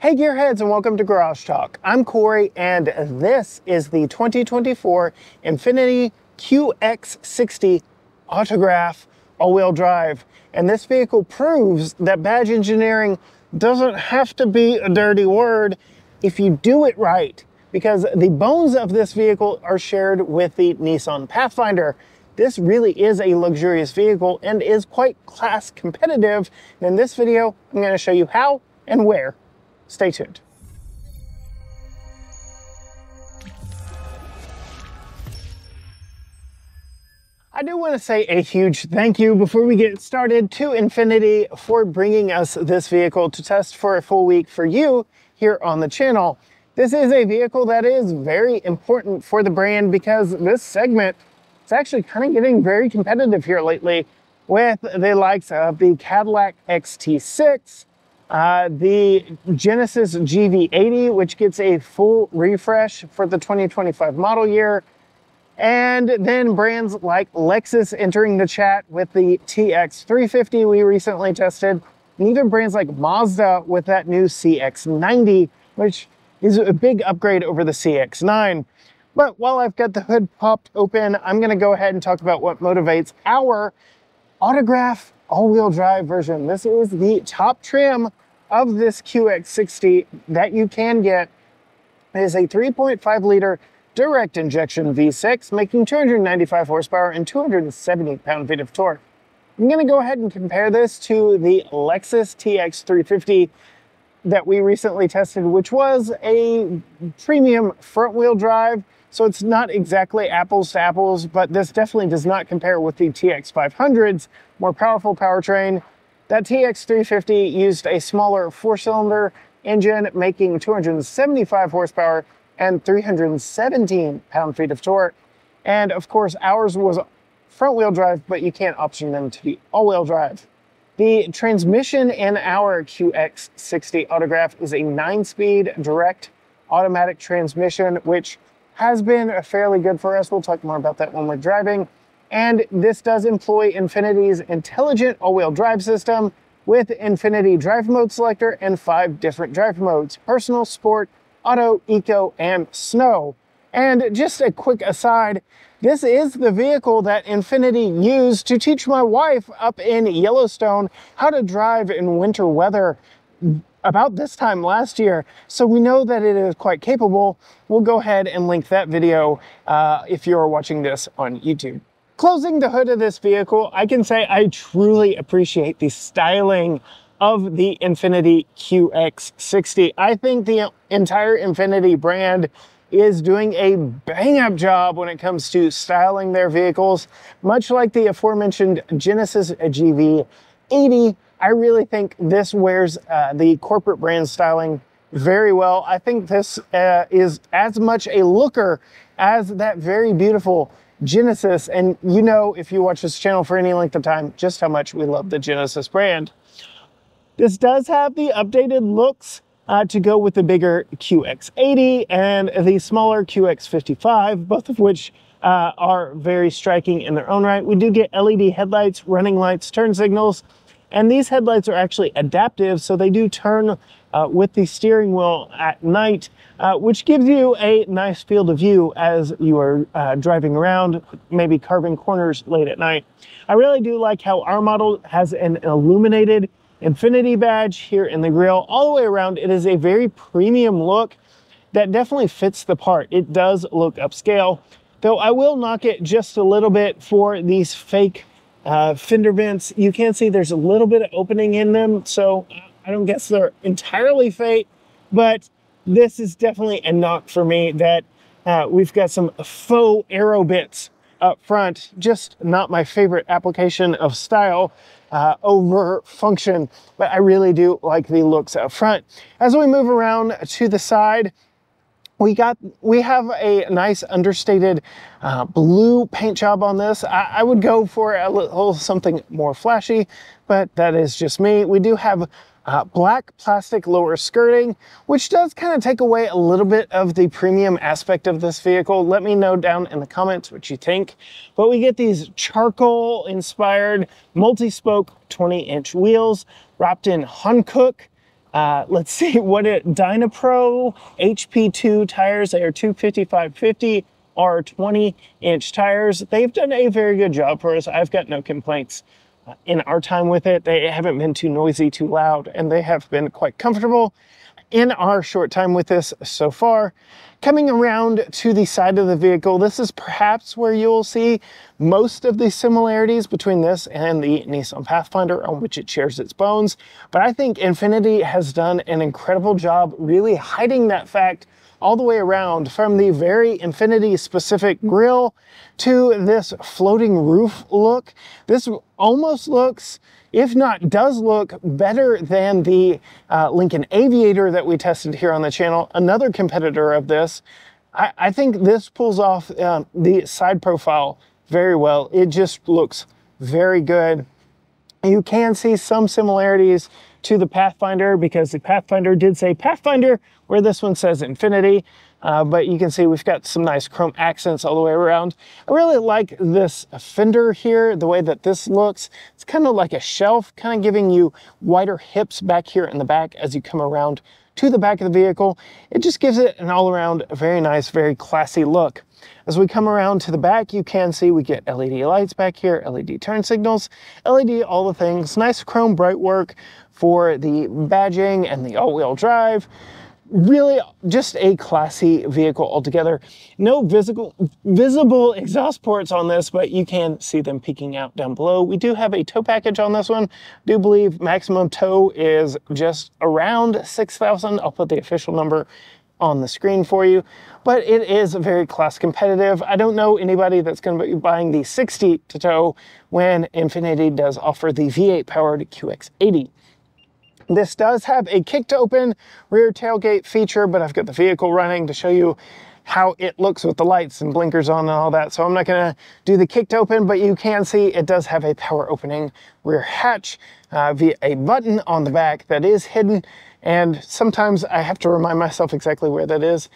Hey gearheads, and welcome to Garage Talk. I'm Corey and this is the 2024 INFINITI QX60 Autograph all-wheel drive. And this vehicle proves that badge engineering doesn't have to be a dirty word if you do it right, because the bones of this vehicle are shared with the Nissan Pathfinder. This really is a luxurious vehicle and is quite class competitive. And in this video, I'm going to show you how and where. Stay tuned. I do want to say a huge thank you before we get started to INFINITI for bringing us this vehicle to test for a full week for you here on the channel. This is a vehicle that is very important for the brand because this segment is actually kind of getting very competitive here lately with the likes of the Cadillac XT6, the Genesis GV80, which gets a full refresh for the 2025 model year, and then brands like Lexus entering the chat with the TX350 we recently tested, and even brands like Mazda with that new CX90, which is a big upgrade over the CX9. But while I've got the hood popped open, I'm going to go ahead and talk about what motivates our Autograph all-wheel drive version. This is the top trim of this QX60 that you can get. It is a 3.5 liter direct injection V6, making 295 horsepower and 270 pound-feet of torque. I'm going to go ahead and compare this to the Lexus TX350 that we recently tested, which was a premium front-wheel drive. So it's not exactly apples to apples, but this definitely does not compare with the TX500's more powerful powertrain. That TX350 used a smaller four-cylinder engine, making 275 horsepower and 317 pound-feet of torque. And of course, ours was front-wheel drive, but you can't option them to be all-wheel drive. The transmission in our QX60 Autograph is a 9-speed direct automatic transmission, which has been fairly good for us. We'll talk more about that when we're driving. And this does employ INFINITI's intelligent all-wheel drive system with INFINITI drive mode selector and 5 different drive modes: personal, sport, auto, eco, and snow. And just a quick aside, this is the vehicle that INFINITI used to teach my wife up in Yellowstone how to drive in winter weather about this time last year. So we know that it is quite capable. We'll go ahead and link that video if you're watching this on YouTube. Closing the hood of this vehicle, I can say I truly appreciate the styling of the INFINITI QX60. I think the entire INFINITI brand is doing a bang-up job when it comes to styling their vehicles. Much like the aforementioned Genesis GV80, I really think this wears the corporate brand styling very well. I think this is as much a looker as that very beautiful Genesis. And you know, if you watch this channel for any length of time, just how much we love the Genesis brand. This does have the updated looks to go with the bigger QX80 and the smaller QX55, both of which are very striking in their own right. We do get LED headlights, running lights, turn signals, and these headlights are actually adaptive, so they do turn with the steering wheel at night, which gives you a nice field of view as you are driving around, maybe carving corners late at night. I really do like how our model has an illuminated INFINITI badge here in the grille. All the way around, it is a very premium look that definitely fits the part. It does look upscale, though I will knock it just a little bit for these fake fender vents. You can see there's a little bit of opening in them, so I don't guess they're entirely fake, but this is definitely a knock for me that we've got some faux aero bits up front. Just not my favorite application of style over function, but I really do like the looks up front. As we move around to the side, we have a nice understated blue paint job on this. I would go for a little something more flashy, but that is just me. We do have black plastic lower skirting, which does kind of take away a little bit of the premium aspect of this vehicle. Let me know down in the comments what you think. But we get these charcoal inspired multi-spoke 20-inch wheels wrapped in Hankook let's see what Dynapro HP2 tires. They are 255/50 are 20-inch tires. They've done a very good job for us. I've got no complaints in our time with it. They haven't been too noisy, too loud, and they have been quite comfortable in our short time with this so far. Coming around to the side of the vehicle, this is perhaps where you'll see most of the similarities between this and the Nissan Pathfinder, on which it shares its bones. But I think Infiniti has done an incredible job really hiding that fact all the way around, from the very Infiniti specific grille to this floating roof look. This almost looks, if not does look, better than the Lincoln Aviator that we tested here on the channel, another competitor of this. I think this pulls off the side profile very well. It just looks very good. You can see some similarities to the Pathfinder, because the Pathfinder did say Pathfinder, where this one says Infiniti. But you can see we've got some nice chrome accents all the way around. I really like this fender here, the way that this looks. It's kind of like a shelf, kind of giving you wider hips back here in the back as you come around to the back of the vehicle. It just gives it an all-around very nice, very classy look. As we come around to the back, you can see we get LED lights back here, LED turn signals, LED all the things, nice chrome bright work for the badging and the all-wheel drive. Really just a classy vehicle altogether. No visible exhaust ports on this, but you can see them peeking out down below. We do have a tow package on this one. I do believe maximum tow is just around 6,000. I'll put the official number on the screen for you, but it is very class competitive. I don't know anybody that's going to be buying the 60 to tow when Infiniti does offer the V8 powered QX80. This does have a kick to open rear tailgate feature, but I've got the vehicle running to show you how it looks with the lights and blinkers on and all that. So I'm not gonna do the kick to open, but you can see it does have a power opening rear hatch via a button on the back that is hidden. And sometimes I have to remind myself exactly where that is.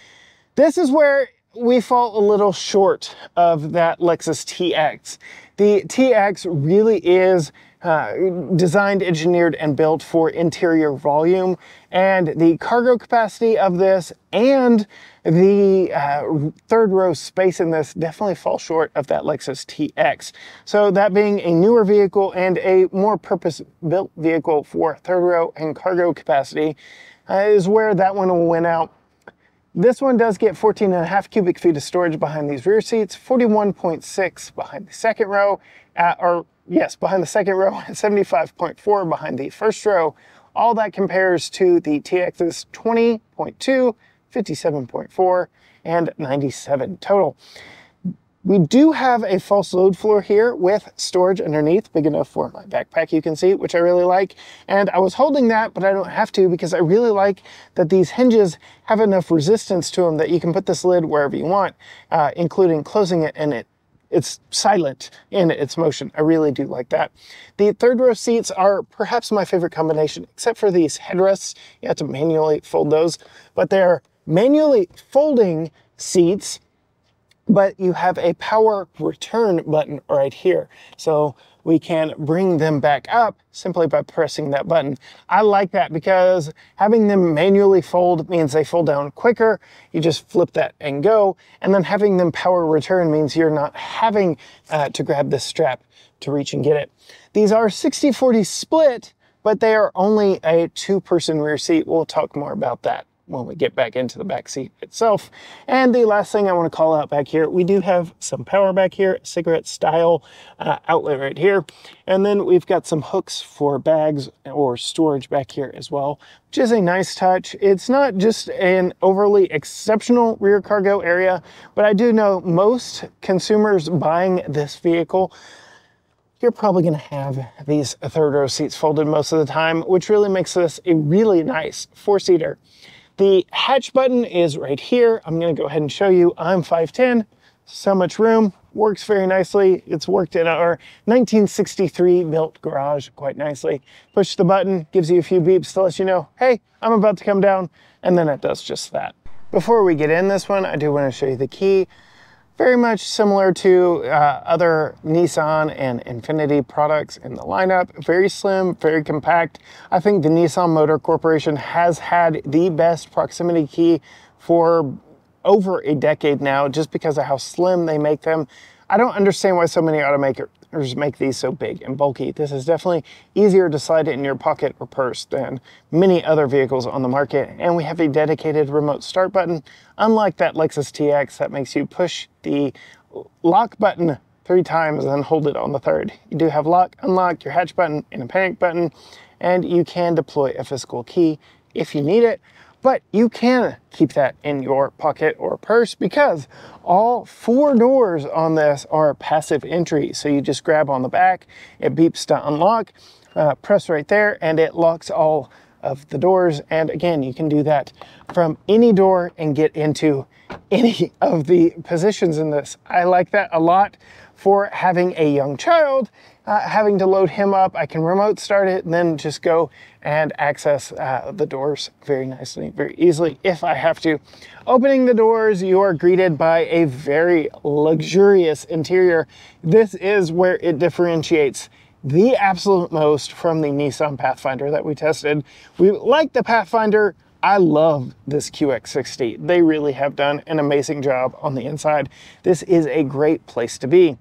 This is where we fall a little short of that Lexus TX. The TX really is designed, engineered, and built for interior volume, and the cargo capacity of this and the third row space in this definitely fall short of that Lexus TX. So that being a newer vehicle and a more purpose-built vehicle for third row and cargo capacity is where that one will win out. This one does get 14.5 cubic feet of storage behind these rear seats, 41.6 behind the second row, behind the second row, and 75.4 behind the first row. All that compares to the TX's 20.2, 57.4, and 97 total. We do have a false load floor here with storage underneath, big enough for my backpack, you can see, which I really like. And I was holding that, but I don't have to, because I really like that these hinges have enough resistance to them that you can put this lid wherever you want, including closing it, and it's silent in its motion. I really do like that. The third row seats are perhaps my favorite combination, except for these headrests. You have to manually fold those, but they're manually folding seats, but you have a power return button right here. So we can bring them back up simply by pressing that button. I like that because having them manually fold means they fold down quicker. You just flip that and go. And then having them power return means you're not having to grab this strap to reach and get it. These are 60-40 split, but they are only a 2-person rear seat. We'll talk more about that when we get back into the back seat itself. And the last thing I want to call out back here, we do have some power back here, cigarette style outlet right here. And then we've got some hooks for bags or storage back here as well, which is a nice touch. It's not just an overly exceptional rear cargo area, but I do know most consumers buying this vehicle, you're probably going to have these third row seats folded most of the time, which really makes this a really nice 4-seater. The hatch button is right here. I'm going to go ahead and show you. I'm 5'10", so much room, works very nicely. It's worked in our 1963 built garage quite nicely. Push the button, gives you a few beeps to let you know, hey, I'm about to come down, and then it does just that. Before we get in this one, I do want to show you the key very much similar to other Nissan and Infiniti products in the lineup. Very slim, very compact. I think the Nissan Motor Corporation has had the best proximity key for over a decade now, just because of how slim they make them. I don't understand why so many automakers make these so big and bulky. This is definitely easier to slide it in your pocket or purse than many other vehicles on the market. And we have a dedicated remote start button, unlike that Lexus TX that makes you push the lock button 3 times and then hold it on the 3rd. You do have lock, unlock, your hatch button, and a panic button, and you can deploy a physical key if you need it. But you can keep that in your pocket or purse because all 4 doors on this are passive entry. So you just grab on the back, it beeps to unlock, press right there, and it locks all of the doors. And again, you can do that from any door and get into any of the positions in this. I like that a lot for having a young child. Having to load him up, I can remote start it and then just go and access the doors very nicely, very easily if I have to. Opening the doors, you are greeted by a very luxurious interior. This is where it differentiates the absolute most from the Nissan Pathfinder that we tested. We like the Pathfinder. I love this QX60. They really have done an amazing job on the inside. This is a great place to be.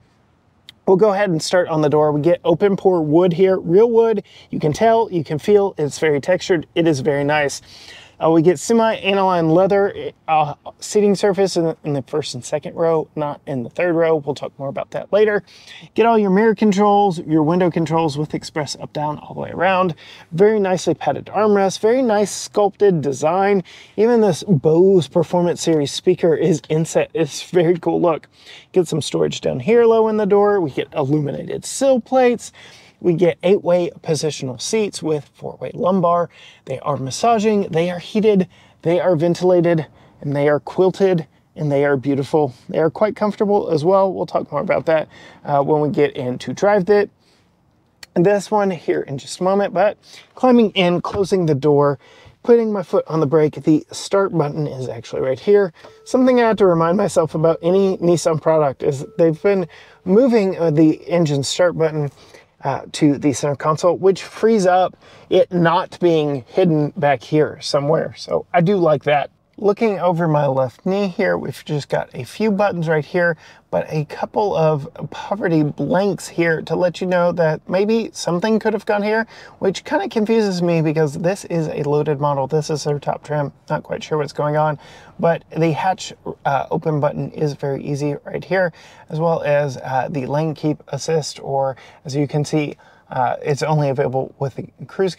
We'll go ahead and start on the door. We get open pore wood here, real wood. You can tell, you can feel, it's very textured. It is very nice. We get semi-aniline leather seating surface in the 1st and 2nd row, not in the 3rd row. We'll talk more about that later. Get all your mirror controls, your window controls with express up, down, all the way around. Very nicely padded armrest, very nice sculpted design. Even this Bose Performance Series speaker is inset. It's very cool look. Get some storage down here low in the door. We get illuminated sill plates. We get 8-way positional seats with 4-way lumbar. They are massaging, they are heated, they are ventilated, and they are quilted, and they are beautiful. They are quite comfortable as well. We'll talk more about that when we get into drive it. This one here in just a moment, but climbing in, closing the door, putting my foot on the brake, the start button is actually right here. Something I have to remind myself about any Nissan product is they've been moving the engine start button to the center console, which frees up it not being hidden back here somewhere. So I do like that. Looking over my left knee here, we've just got a few buttons right here, but a couple of poverty blanks here to let you know that maybe something could have gone here, which kind of confuses me because this is a loaded model. This is their top trim. Not quite sure what's going on, but the hatch open button is very easy right here, as well as the lane keep assist, or as you can see, it's only available with the cruise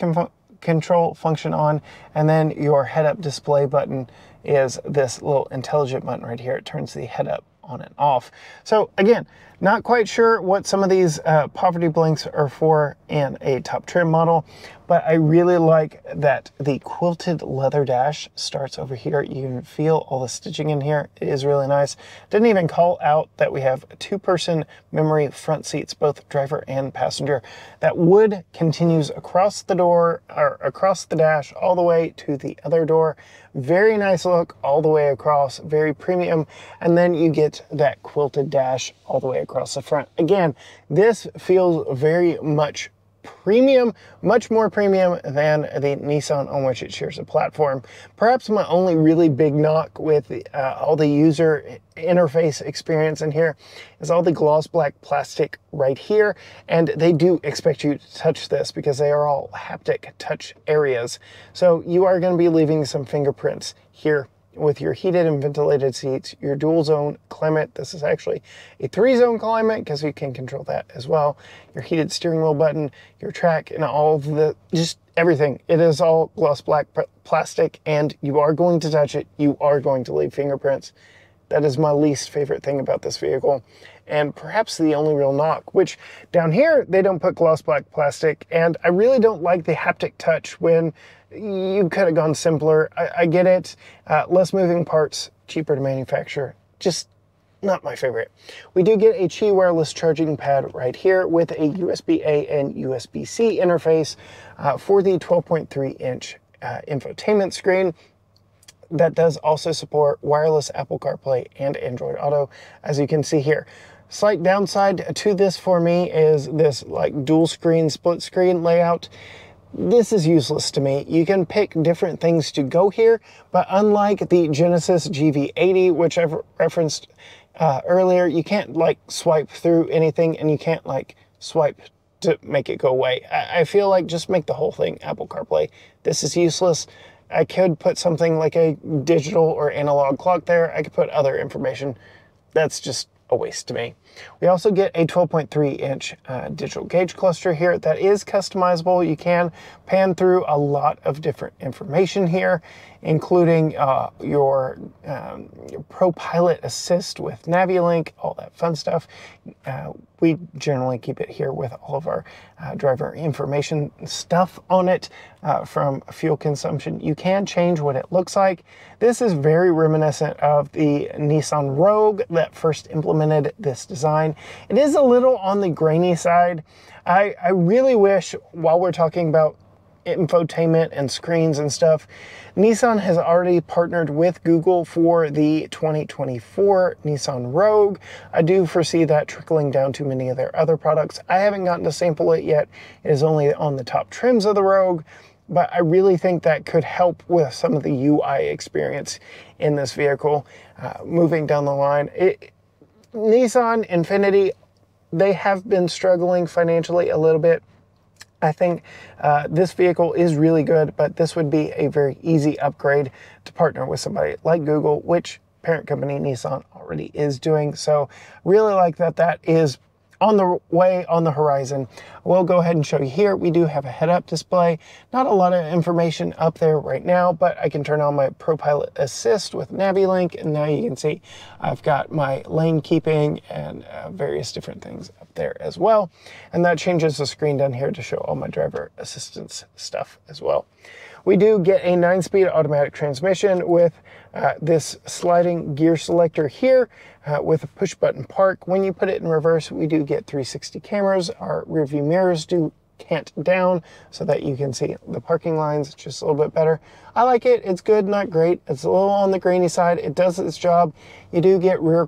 control function on, and then your head-up display button is this little intelligent button right here. It turns the head-up on and off. So again, not quite sure what some of these poverty blinks are for in a top trim model, but I really like that the quilted leather dash starts over here. You can feel all the stitching in here. It is really nice. Didn't even call out that we have 2-person memory front seats, both driver and passenger. That wood continues across the door, or across the dash, all the way to the other door. Very nice look all the way across, very premium. And then you get that quilted dash all the way across the front. Again, this feels very much premium, much more premium than the Nissan on which it shares a platform. Perhaps my only really big knock with all the user interface experience in here is all the gloss black plastic right here, and they do expect you to touch this because they are all haptic touch areas. So you are going to be leaving some fingerprints here with your heated and ventilated seats, your dual zone climate. This is actually a 3-zone climate because you can control that as well. Your heated steering wheel button, your track, and all of the, just everything. It is all gloss black plastic, and you are going to touch it. You are going to leave fingerprints. That is my least favorite thing about this vehicle, and perhaps the only real knock, which down here, they don't put gloss black plastic, and I really don't like the haptic touch when you could have gone simpler. I get it. Less moving parts, cheaper to manufacture. Just not my favorite. We do get a Qi wireless charging pad right here with a USB-A and USB-C interface for the 12.3-inch infotainment screen. that does also support wireless Apple CarPlay and Android Auto, as you can see here. Slight downside to this for me is this like dual screen, split screen layout. This is useless to me. You can pick different things to go here, but unlike the Genesis GV80, which I've referenced earlier, you can't like swipe through anything, and you can't like swipe to make it go away. I feel like just make the whole thing Apple CarPlay. This is useless. I could put something like a digital or analog clock there. I could put other information. That's just a waste to me. We also get a 12.3-inch digital gauge cluster here that is customizable. You can pan through a lot of different information here, including your Pro Pilot Assist with NaviLink, all that fun stuff. We generally keep it here with all of our driver information stuff on it from fuel consumption. You can change what it looks like. This is very reminiscent of the Nissan Rogue that first implemented this design. It is a little on the grainy side. I really wish, while we're talking about infotainment and screens and stuff, Nissan has already partnered with Google for the 2024 Nissan Rogue. I do foresee that trickling down to many of their other products. I haven't gotten to sample it yet. It is only on the top trims of the Rogue, but I really think that could help with some of the UI experience in this vehicle moving down the line. Nissan, Infiniti, they have been struggling financially a little bit. I think this vehicle is really good, but this would be a very easy upgrade to partner with somebody like Google, which parent company Nissan already is doing. So really like that that is on the way, on the horizon. We'll go ahead and show you here. We do have a head-up display. Not a lot of information up there right now, but I can turn on my Pro Pilot Assist with NaviLink, and now you can see I've got my lane keeping and various different things up there as well. And that changes the screen down here to show all my driver assistance stuff as well. We do get a 9-speed automatic transmission with this sliding gear selector here with a push button park. When you put it in reverse, we do get 360 cameras. Our rear view mirrors do cant down so that you can see the parking lines just a little bit better. I like it. It's good, not great. It's a little on the grainy side. It does its job. You do get rear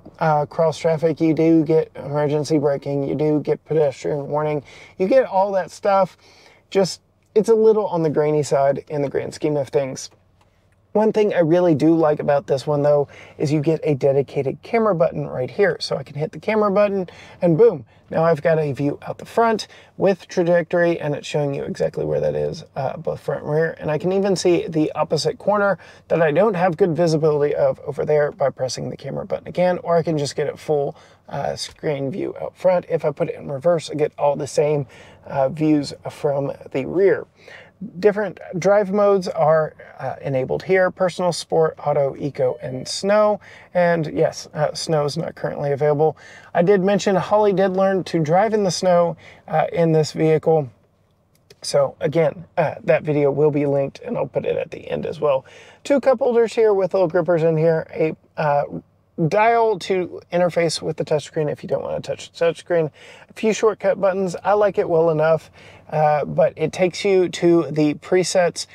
cross traffic. You do get emergency braking. You do get pedestrian warning. You get all that stuff. Just, it's a little on the grainy side in the grand scheme of things. One thing I really do like about this one though is you get a dedicated camera button right here. So I can hit the camera button and boom, now I've got a view out the front with trajectory, and it's showing you exactly where that is, both front and rear. And I can even see the opposite corner that I don't have good visibility of over there by pressing the camera button again, or I can just get it full screen view out front. If I put it in reverse, I get all the same views from the rear. Different drive modes are enabled here: personal, sport, auto, eco, and snow. And yes, snow is not currently available. I did mention Holly did learn to drive in the snow in this vehicle. So again, that video will be linked, and I'll put it at the end as well. 2 cup holders here with little grippers in here, a dial to interface with the touchscreen if you don't want to touch the touchscreen, a few shortcut buttons. I like it well enough, but it takes you to the presets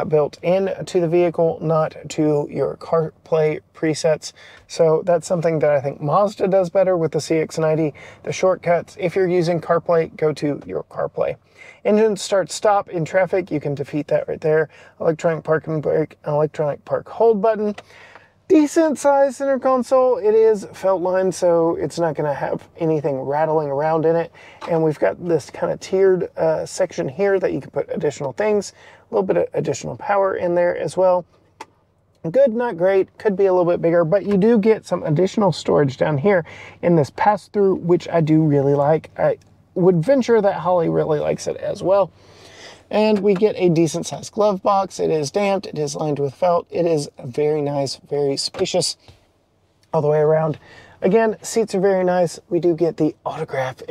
built into the vehicle, not to your CarPlay presets. So that's something that I think Mazda does better with the CX-90. The shortcuts, if you're using CarPlay, go to your CarPlay. Engine start stop in traffic, you can defeat that right there. Electronic park and brake, electronic park hold button. Decent size center console. It is felt lined, so it's not going to have anything rattling around in it. And we've got this kind of tiered section here that you can put additional things, a little bit of additional power in there as well. Good, not great, could be a little bit bigger, but you do get some additional storage down here in this pass-through, which I do really like. I would venture that Holly really likes it as well. And we get a decent sized glove box. It is damped, it is lined with felt. It is very nice, very spacious all the way around. Again, seats are very nice. We do get the autograph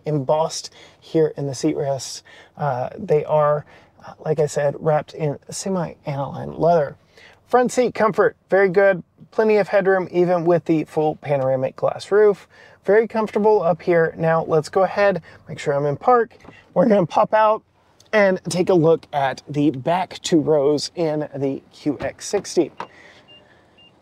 embossed here in the seat rests. They are, like I said, wrapped in semi-aniline leather. Front seat comfort, very good. Plenty of headroom, even with the full panoramic glass roof. Very comfortable up here. Now let's go ahead, make sure I'm in park. We're gonna pop out and take a look at the back 2 rows in the QX60.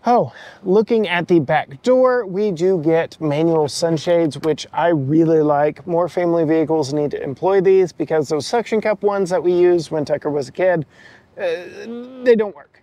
Oh, looking at the back door, we do get manual sunshades, which I really like. More family vehicles need to employ these because those suction cup ones that we used when Tucker was a kid, they don't work.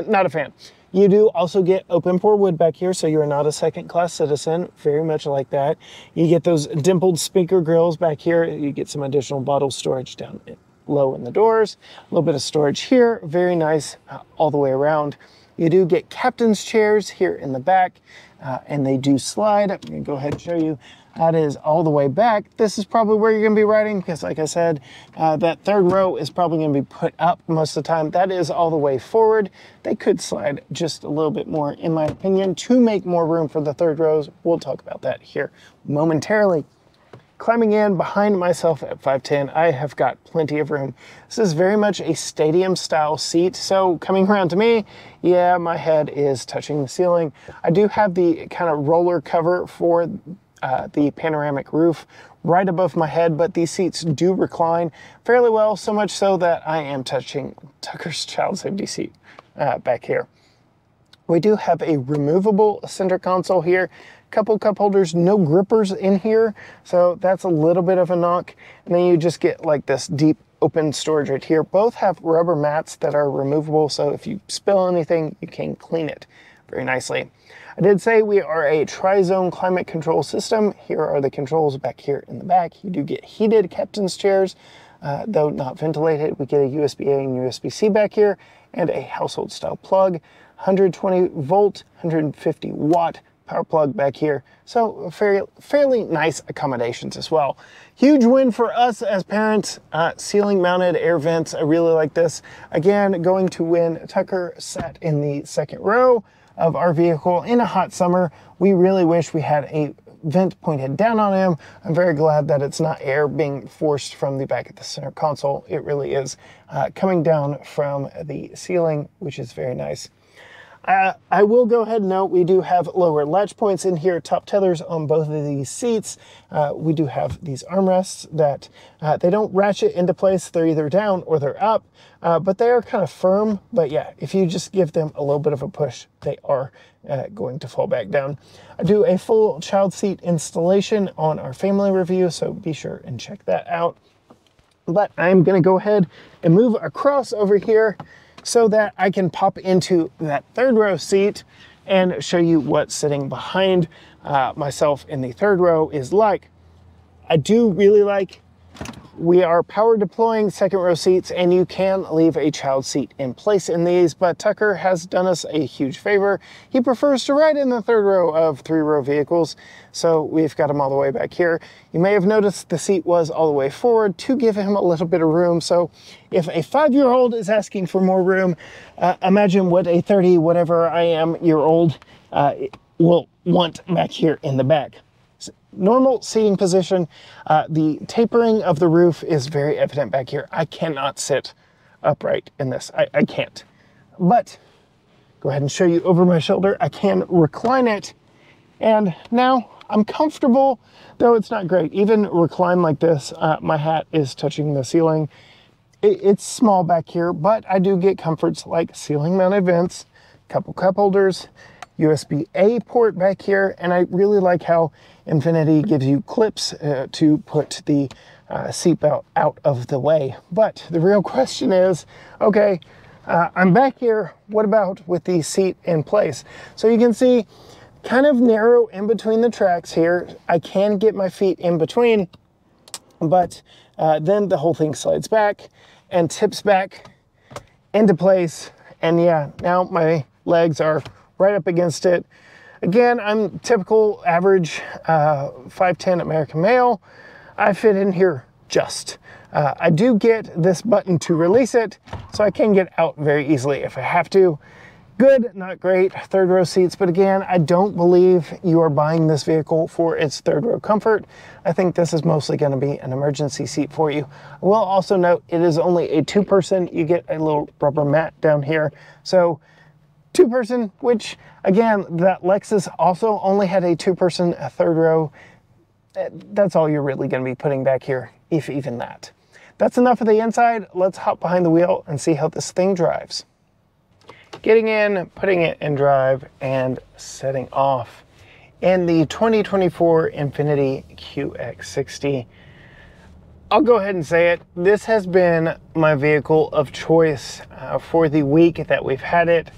Not a fan. You do also get open pore wood back here, so you're not a second-class citizen, very much like that. You get those dimpled speaker grills back here. You get some additional bottle storage down low in the doors. A little bit of storage here, very nice all the way around. You do get captain's chairs here in the back, and they do slide. I'm gonna go ahead and show you. That is all the way back. This is probably where you're gonna be riding because like I said, that third row is probably gonna be put up most of the time. That is all the way forward. They could slide just a little bit more, in my opinion, to make more room for the third rows. We'll talk about that here momentarily. Climbing in behind myself at 5'10", I have got plenty of room. This is very much a stadium style seat. So coming around to me, yeah, my head is touching the ceiling. I do have the kind of roller cover for the panoramic roof right above my head, but these seats do recline fairly well, so much so that I am touching Tucker's child safety seat back here. We do have a removable center console here. Couple cup holders, no grippers in here, so that's a little bit of a knock. And then you just get like this deep open storage right here. Both have rubber mats that are removable, so if you spill anything, you can clean it very nicely. I did say we are a tri-zone climate control system. Here are the controls back here in the back. You do get heated captain's chairs, though not ventilated. We get a USB-A and USB-C back here, and a household style plug, 120 volt, 150 watt power plug back here. So fairly nice accommodations as well. Huge win for us as parents. Ceiling mounted air vents. I really like this. Again, going to win. Tucker sat in the second row of our vehicle in a hot summer. We really wish we had a vent pointed down on him. I'm very glad that it's not air being forced from the back of the center console. It really is coming down from the ceiling, which is very nice. I will go ahead and note we do have lower latch points in here, top tethers on both of these seats. We do have these armrests that they don't ratchet into place. They're either down or they're up, but they are kind of firm. But yeah, if you just give them a little bit of a push, they are going to fall back down. I do a full child seat installation on our family review, so be sure and check that out. But I'm gonna go ahead and move across over here so that I can pop into that third row seat and show you what sitting behind myself in the third row is like. I do really like we are power deploying second row seats, and you can leave a child seat in place in these, but Tucker has done us a huge favor. He prefers to ride in the third row of three-row vehicles, so we've got him all the way back here. You may have noticed the seat was all the way forward to give him a little bit of room, so if a 5-year-old is asking for more room, imagine what a 30-whatever-I-am-year-old will want back here in the back. Normal seating position. The tapering of the roof is very evident back here. I cannot sit upright in this. I can't. But go ahead and show you over my shoulder. I can recline it, and now I'm comfortable, though it's not great. Even recline like this, my hat is touching the ceiling. It's small back here, but I do get comforts like ceiling mounted vents, couple cup holders, USB-A port back here, and I really like how INFINITI gives you clips to put the seatbelt out of the way. But the real question is, okay, I'm back here, what about with the seat in place? So you can see kind of narrow in between the tracks here. I can get my feet in between, but then the whole thing slides back and tips back into place. And yeah, now my legs are right up against it. Again, I'm typical average 5'10" American male. I fit in here just. I do get this button to release it, so I can get out very easily if I have to. Good, not great, third row seats, but again, I don't believe you are buying this vehicle for its third row comfort. I think this is mostly gonna be an emergency seat for you. I will also note it is only a 2-person. You get a little rubber mat down here. So 2-person, which again, that Lexus also only had a 2-person third row. That's all you're really gonna be putting back here, if even that. That's enough of the inside. Let's hop behind the wheel and see how this thing drives. getting in, putting it in drive, and setting off. In the 2024 INFINITI QX60, I'll go ahead and say it, this has been my vehicle of choice for the week that we've had it.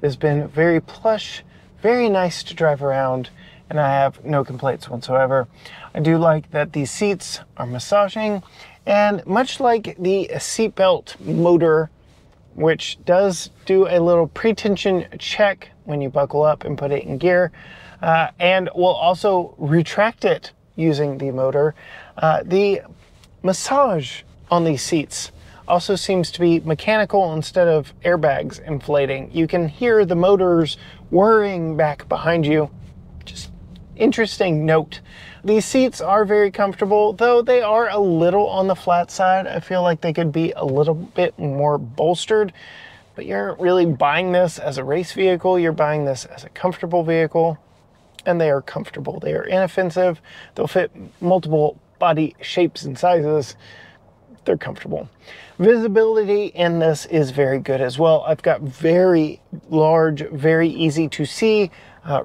It's been very plush, very nice to drive around, and I have no complaints whatsoever. I do like that the seats are massaging, and much like the seatbelt motor, which does do a little pre-tension check when you buckle up and put it in gear, and will also retract it using the motor. The massage on these seats also seems to be mechanical instead of airbags inflating. You can hear the motors whirring back behind you. Just interesting note. These seats are very comfortable, though they are a little on the flat side. I feel like they could be a little bit more bolstered, but you're really buying this as a race vehicle. You're buying this as a comfortable vehicle, and they are comfortable. They are inoffensive. They'll fit multiple body shapes and sizes. They're comfortable. Visibility in this is very good as well. I've got very large, very easy to see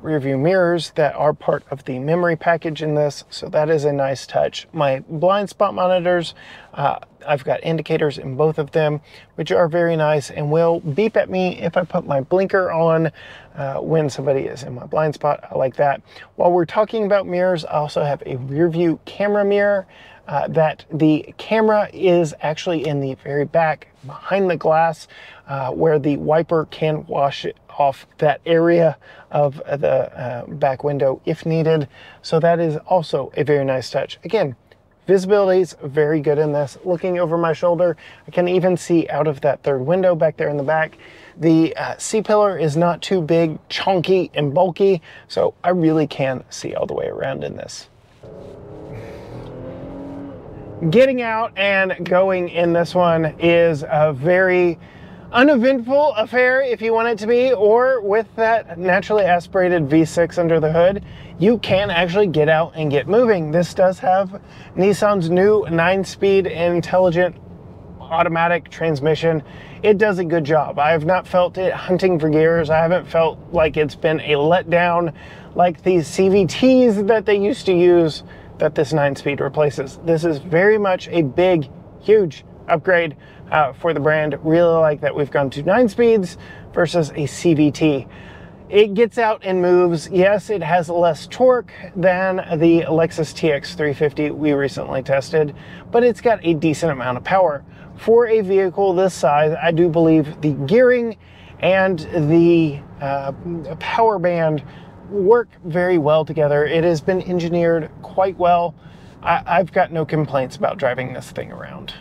rear view mirrors that are part of the memory package in this, so that is a nice touch. My blind spot monitors, I've got indicators in both of them, which are very nice and will beep at me if I put my blinker on when somebody is in my blind spot. I like that. While we're talking about mirrors, I also have a rear view camera mirror that the camera is actually in the very back behind the glass where the wiper can wash it off that area of the back window if needed. So that is also a very nice touch. Again, visibility is very good in this. Looking over my shoulder, I can even see out of that third window back there in the back. The C-pillar is not too big, chunky, and bulky, so I really can see all the way around in this. Getting out and going in this one is a very uneventful affair if you want it to be, or with that naturally aspirated V6 under the hood, you can actually get out and get moving. This does have Nissan's new 9-speed intelligent automatic transmission. It does a good job. I have not felt it hunting for gears. I haven't felt like it's been a letdown like these CVTs that they used to use that this 9-speed replaces. This is very much a big, huge upgrade for the brand. Really like that we've gone to 9 speeds versus a CVT. It gets out and moves. Yes, it has less torque than the Lexus TX350 we recently tested, but it's got a decent amount of power. For a vehicle this size, I do believe the gearing and the power band work very well together. It has been engineered quite well. I've got no complaints about driving this thing around.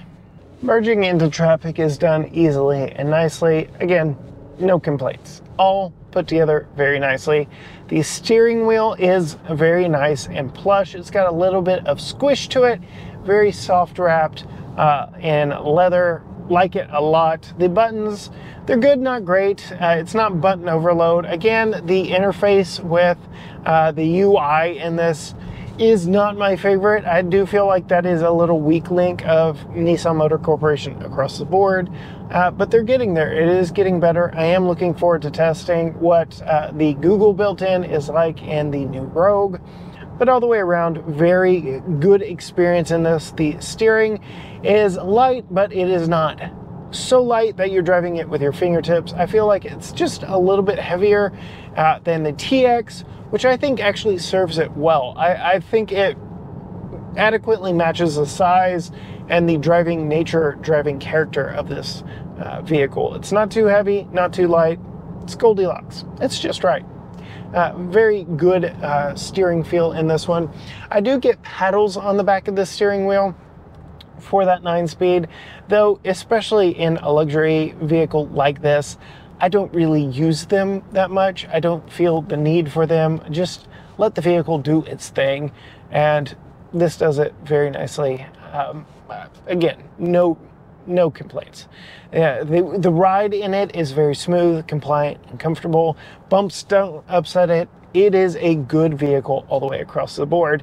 Merging into traffic is done easily and nicely. Again, no complaints. All put together very nicely. The steering wheel is very nice and plush. It's got a little bit of squish to it, very soft wrapped in leather. Like it a lot. The buttons, they're good, not great. It's not button overload. Again, the interface with the UI in this is not my favorite. I do feel like that is a little weak link of Nissan Motor Corporation across the board, but they're getting there. It is getting better. I am looking forward to testing what the Google built-in is like in the new Rogue, but all the way around, very good experience in this. The steering is light, but it is not so light that you're driving it with your fingertips. I feel like it's just a little bit heavier than the TX, which I think actually serves it well. I think it adequately matches the size and the driving nature, driving character of this vehicle. It's not too heavy, not too light. It's Goldilocks. It's just right. Very good steering feel in this one. I do get paddles on the back of the steering wheel for that 9-speed, though especially in a luxury vehicle like this, I don't really use them that much. I don't feel the need for them. Just let the vehicle do its thing, and this does it very nicely. Again, no complaints. Yeah, the ride in it is very smooth, compliant, and comfortable. Bumps don't upset it. it is a good vehicle all the way across the board.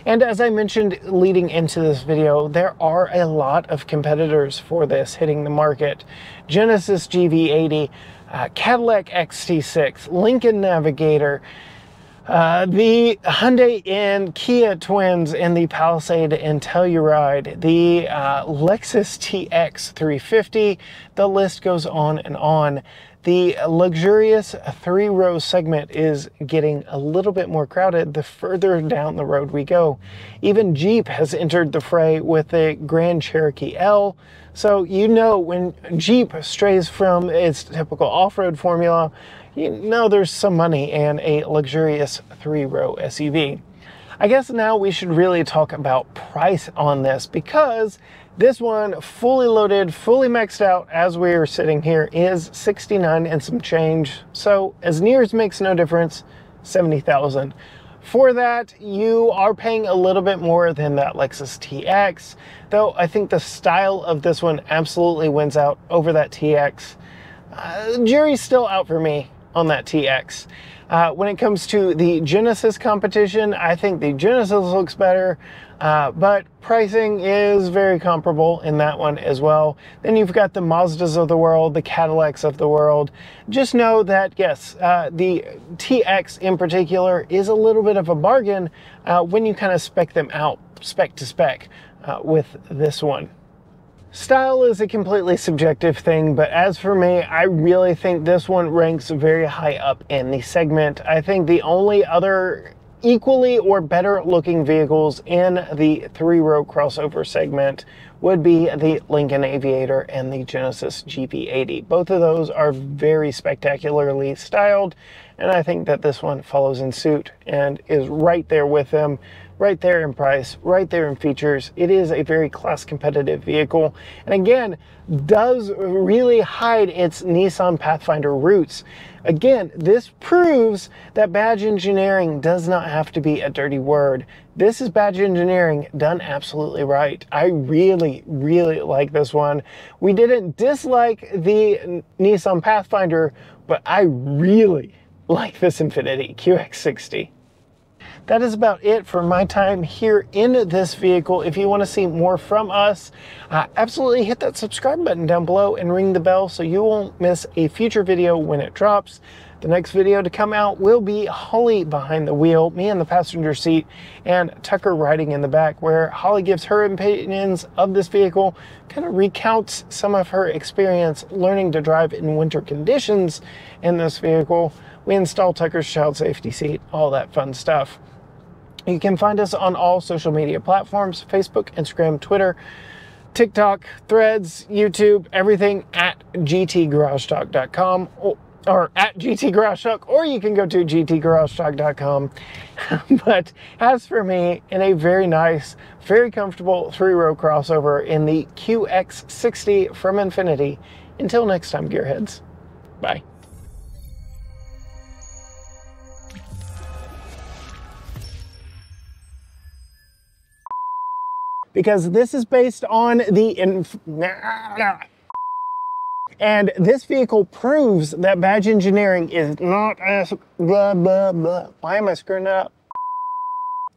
And as I mentioned leading into this video, there are a lot of competitors for this hitting the market. Genesis GV80, Cadillac XT6, Lincoln Navigator, the Hyundai and Kia twins in the Palisade and Telluride, the Lexus TX350, the list goes on and on. The luxurious three-row segment is getting a little bit more crowded the further down the road we go. Even Jeep has entered the fray with the Grand Cherokee L. So you know when Jeep strays from its typical off-road formula, you know there's some money in a luxurious three-row SUV. I guess now we should really talk about price on this, because this one, fully loaded, fully maxed out as we are sitting here, is $69 and some change. So as near as makes no difference, $70,000. For that, you are paying a little bit more than that Lexus TX, though I think the style of this one absolutely wins out over that TX. Jury's still out for me on that TX. When it comes to the Genesis competition, I think the Genesis looks better, but pricing is very comparable in that one as well. Then you've got the Mazdas of the world, the Cadillacs of the world. Just know that, yes, the TX in particular is a little bit of a bargain when you kind of spec them out, spec to spec, with this one. Style is a completely subjective thing, but as for me, I really think this one ranks very high up in the segment. I think the only other equally or better looking vehicles in the three-row crossover segment would be the Lincoln Aviator and the Genesis GV80. Both of those are very spectacularly styled, and I think that this one follows in suit and is right there with them. Right there in price, right there in features. It is a very class competitive vehicle, and again, does really hide its Nissan Pathfinder roots. Again, this proves that badge engineering does not have to be a dirty word. This is badge engineering done absolutely right. I really, really like this one. We didn't dislike the Nissan Pathfinder, but I really like this INFINITI QX60. That is about it for my time here in this vehicle. If you want to see more from us, absolutely hit that subscribe button down below and ring the bell so you won't miss a future video when it drops. The next video to come out will be Holly behind the wheel, me in the passenger seat, and Tucker riding in the back, where Holly gives her opinions of this vehicle, kind of recounts some of her experience learning to drive in winter conditions in this vehicle. We install Tucker's child safety seat, all that fun stuff. You can find us on all social media platforms: Facebook, Instagram, Twitter, TikTok, Threads, YouTube, everything at gtgaragetalk.com or at gtgaragetalk, or you can go to gtgaragetalk.com. But as for me, in a very nice, very comfortable three-row crossover in the QX60 from INFINITI, until next time, gearheads, bye. Because this is based on the and this vehicle proves that badge engineering is not as blah blah blah. Why am I screwing it up?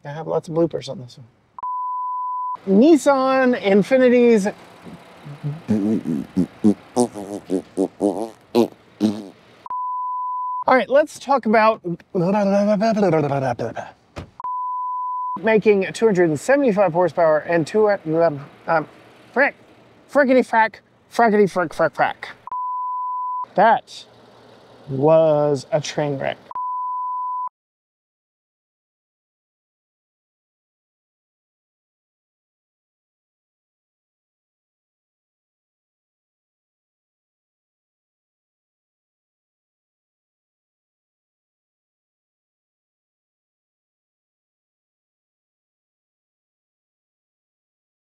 I have lots of bloopers on this one. Nissan INFINITI's all right, let's talk about making 275 horsepower and frickety frack, frackety frick. That was a train wreck.